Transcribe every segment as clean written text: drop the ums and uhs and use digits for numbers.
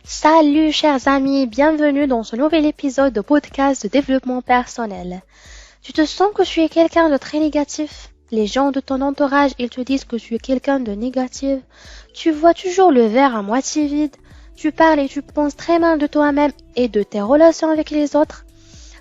Salut chers amis, bienvenue dans ce nouvel épisode de podcast de développement personnel. Tu te sens que tu es quelqu'un de très négatif? Les gens de ton entourage, ils te disent que tu es quelqu'un de négatif. Tu vois toujours le verre à moitié vide. Tu parles et tu penses très mal de toi-même et de tes relations avec les autres.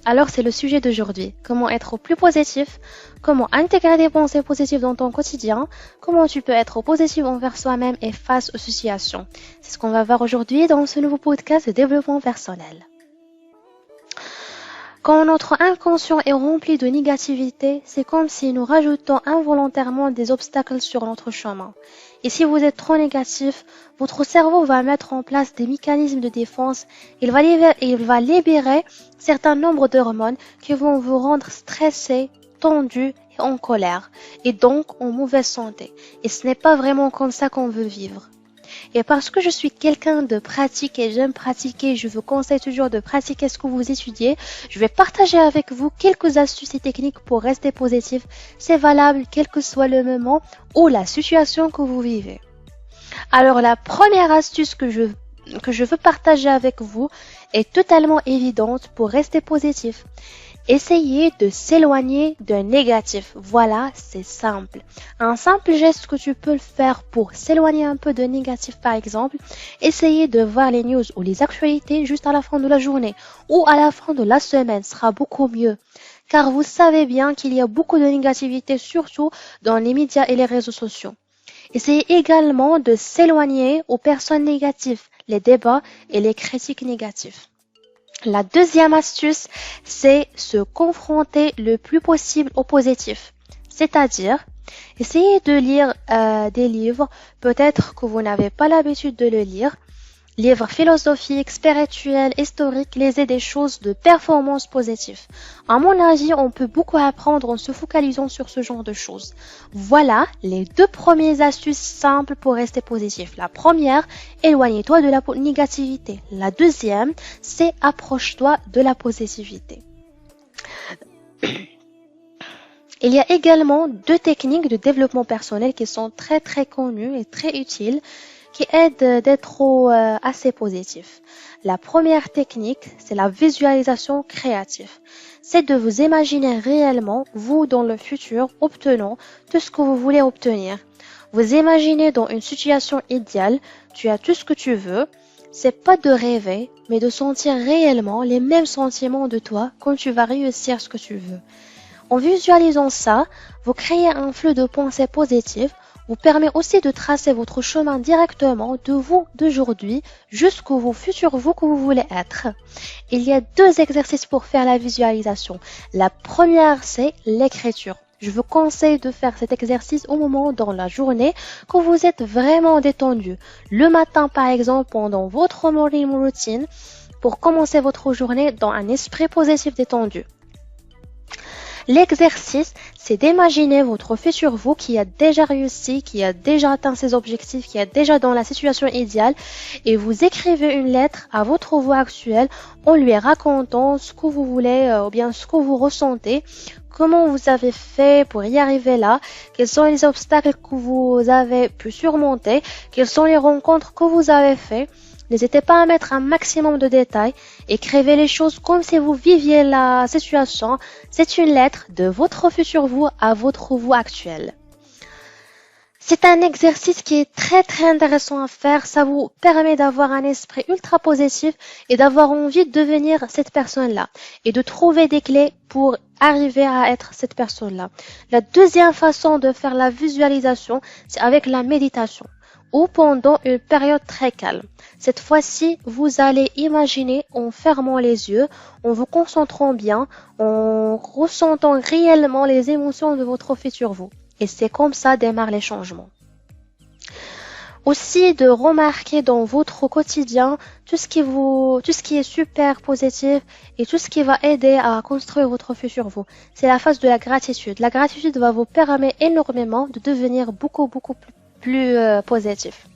Alors c'est le sujet d'aujourd'hui. Comment être plus positif? Comment intégrer des pensées positives dans ton quotidien? Comment tu peux être positif envers soi-même et face aux situations? C'est ce qu'on va voir aujourd'hui dans ce nouveau podcast de développement personnel. Quand notre inconscient est rempli de négativité, c'est comme si nous rajoutons involontairement des obstacles sur notre chemin. Et si vous êtes trop négatif, votre cerveau va mettre en place des mécanismes de défense. Il va libérer certains nombres d'hormones qui vont vous rendre stressé, tendu et en colère, et donc en mauvaise santé. Et ce n'est pas vraiment comme ça qu'on veut vivre. Et parce que je suis quelqu'un de pratique et j'aime pratiquer, je vous conseille toujours de pratiquer ce que vous étudiez. Je vais partager avec vous quelques astuces et techniques pour rester positif. C'est valable quel que soit le moment ou la situation que vous vivez. Alors la première astuce que je veux partager avec vous est totalement évidente pour rester positif. Essayez de s'éloigner d'un négatif. Voilà, c'est simple. Un simple geste que tu peux faire pour s'éloigner un peu de négatif, par exemple, essayez de voir les news ou les actualités juste à la fin de la journée ou à la fin de la semaine sera beaucoup mieux. Car vous savez bien qu'il y a beaucoup de négativité, surtout dans les médias et les réseaux sociaux. Essayez également de s'éloigner aux personnes négatives, les débats et les critiques négatives. La deuxième astuce, c'est se confronter le plus possible au positif. C'est-à-dire, essayez de lire des livres, peut-être que vous n'avez pas l'habitude de le lire. Livres philosophiques, spirituels, historiques, lisez des choses de performance positive. À mon avis, on peut beaucoup apprendre en se focalisant sur ce genre de choses. Voilà les deux premières astuces simples pour rester positif. La première, éloigne-toi de la négativité. La deuxième, c'est approche-toi de la positivité. Il y a également deux techniques de développement personnel qui sont très connues et très utiles, qui aident d'être assez positif. La première technique, c'est la visualisation créative. C'est de vous imaginer réellement, vous dans le futur, obtenant tout ce que vous voulez obtenir. Vous imaginez dans une situation idéale, tu as tout ce que tu veux. C'est pas de rêver, mais de sentir réellement les mêmes sentiments de toi quand tu vas réussir ce que tu veux. En visualisant ça, vous créez un flux de pensées positives, vous permet aussi de tracer votre chemin directement de vous d'aujourd'hui jusqu'au futur vous que vous voulez être. Il y a deux exercices pour faire la visualisation. La première, c'est l'écriture. Je vous conseille de faire cet exercice au moment dans la journée que vous êtes vraiment détendu. Le matin, par exemple, pendant votre morning routine, pour commencer votre journée dans un esprit positif détendu. L'exercice, c'est d'imaginer votre futur vous qui a déjà réussi, qui a déjà atteint ses objectifs, qui est déjà dans la situation idéale et vous écrivez une lettre à votre vous actuelle en lui racontant ce que vous voulez ou bien ce que vous ressentez, comment vous avez fait pour y arriver là, quels sont les obstacles que vous avez pu surmonter, quelles sont les rencontres que vous avez fait. N'hésitez pas à mettre un maximum de détails. Écrivez les choses comme si vous viviez la situation. C'est une lettre de votre futur vous à votre vous actuel. C'est un exercice qui est très intéressant à faire. Ça vous permet d'avoir un esprit ultra positif et d'avoir envie de devenir cette personne-là et de trouver des clés pour arriver à être cette personne-là. La deuxième façon de faire la visualisation, c'est avec la méditation ou pendant une période très calme. Cette fois-ci, vous allez imaginer en fermant les yeux, en vous concentrant bien, en ressentant réellement les émotions de votre futur vous. Et c'est comme ça démarrent les changements. Aussi de remarquer dans votre quotidien tout ce qui est super positif et tout ce qui va aider à construire votre futur vous. C'est la phase de la gratitude. La gratitude va vous permettre énormément de devenir beaucoup plus positif.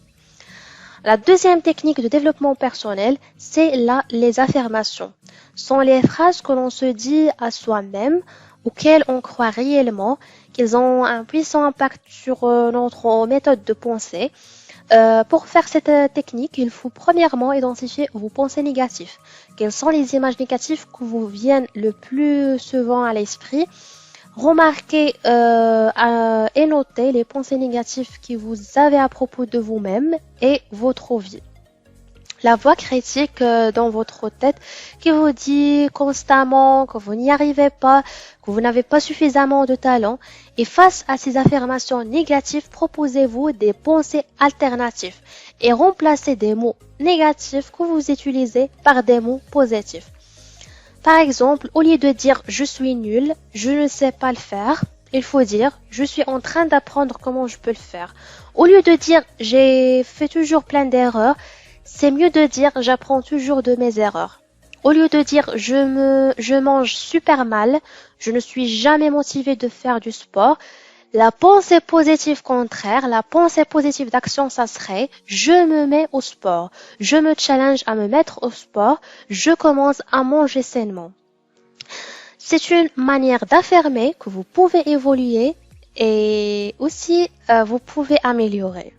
La deuxième technique de développement personnel, c'est les affirmations. Ce sont les phrases que l'on se dit à soi-même, auxquelles on croit réellement, qu'ils ont un puissant impact sur notre méthode de pensée. Pour faire cette technique, il faut premièrement identifier vos pensées négatives. Quelles sont les images négatives qui vous viennent le plus souvent à l'esprit? Remarquez et notez les pensées négatives que vous avez à propos de vous-même et votre vie. La voix critique dans votre tête qui vous dit constamment que vous n'y arrivez pas, que vous n'avez pas suffisamment de talent. Et face à ces affirmations négatives, proposez-vous des pensées alternatives et remplacez des mots négatifs que vous utilisez par des mots positifs. Par exemple, au lieu de dire je suis nul, je ne sais pas le faire, il faut dire je suis en train d'apprendre comment je peux le faire. Au lieu de dire j'ai fait toujours plein d'erreurs, c'est mieux de dire j'apprends toujours de mes erreurs. Au lieu de dire je mange super mal, je ne suis jamais motivé de faire du sport, la pensée positive contraire, la pensée positive d'action, ça serait je me mets au sport, je me challenge à me mettre au sport, je commence à manger sainement. C'est une manière d'affirmer que vous pouvez évoluer et aussi vous pouvez améliorer.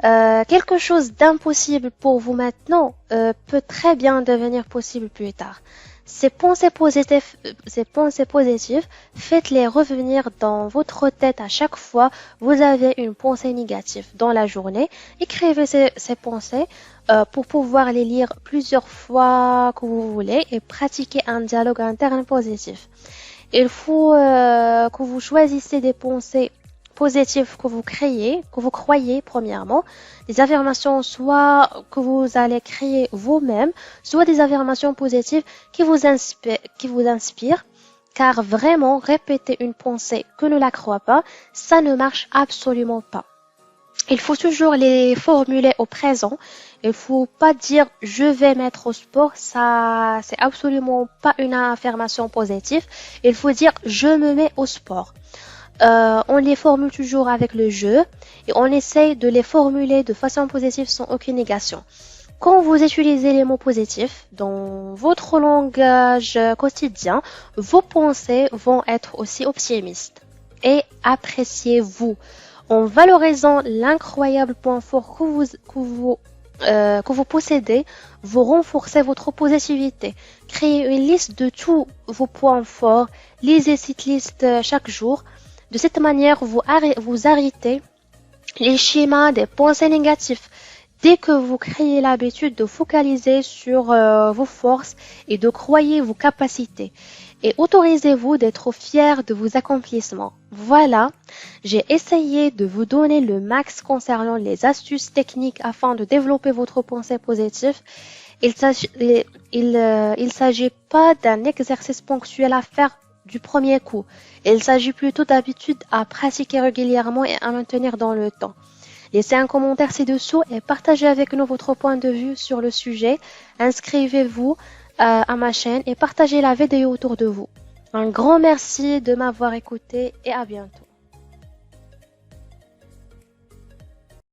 Quelque chose d'impossible pour vous maintenant peut très bien devenir possible plus tard. Ces pensées positives, faites-les revenir dans votre tête à chaque fois vous avez une pensée négative dans la journée. Écrivez ces pensées pour pouvoir les lire plusieurs fois que vous voulez et pratiquer un dialogue interne positif. Il faut que vous choisissez des pensées positives que vous créez, que vous croyez premièrement, des affirmations soit que vous allez créer vous-même, soit des affirmations positives qui vous inspirent, car vraiment répéter une pensée que ne la croit pas, ça ne marche absolument pas. Il faut toujours les formuler au présent. Il faut pas dire je vais mettre au sport, ça c'est absolument pas une affirmation positive. Il faut dire je me mets au sport. On les formule toujours avec le je et on essaye de les formuler de façon positive sans aucune négation. Quand vous utilisez les mots positifs dans votre langage quotidien, vos pensées vont être aussi optimistes. Et appréciez-vous en valorisant l'incroyable point fort que vous possédez, vous renforcez votre positivité. Créez une liste de tous vos points forts, lisez cette liste chaque jour. De cette manière, vous arrêtez les schémas des pensées négatives. Dès que vous créez l'habitude de focaliser sur vos forces et de croyer vos capacités, et autorisez-vous d'être fier de vos accomplissements. Voilà, j'ai essayé de vous donner le max concernant les astuces techniques afin de développer votre pensée positive. Il s'agit pas d'un exercice ponctuel à faire du premier coup. Il s'agit plutôt d'habitudes à pratiquer régulièrement et à maintenir dans le temps. Laissez un commentaire ci-dessous et partagez avec nous votre point de vue sur le sujet. Inscrivez-vous à ma chaîne et partagez la vidéo autour de vous. Un grand merci de m'avoir écouté et à bientôt.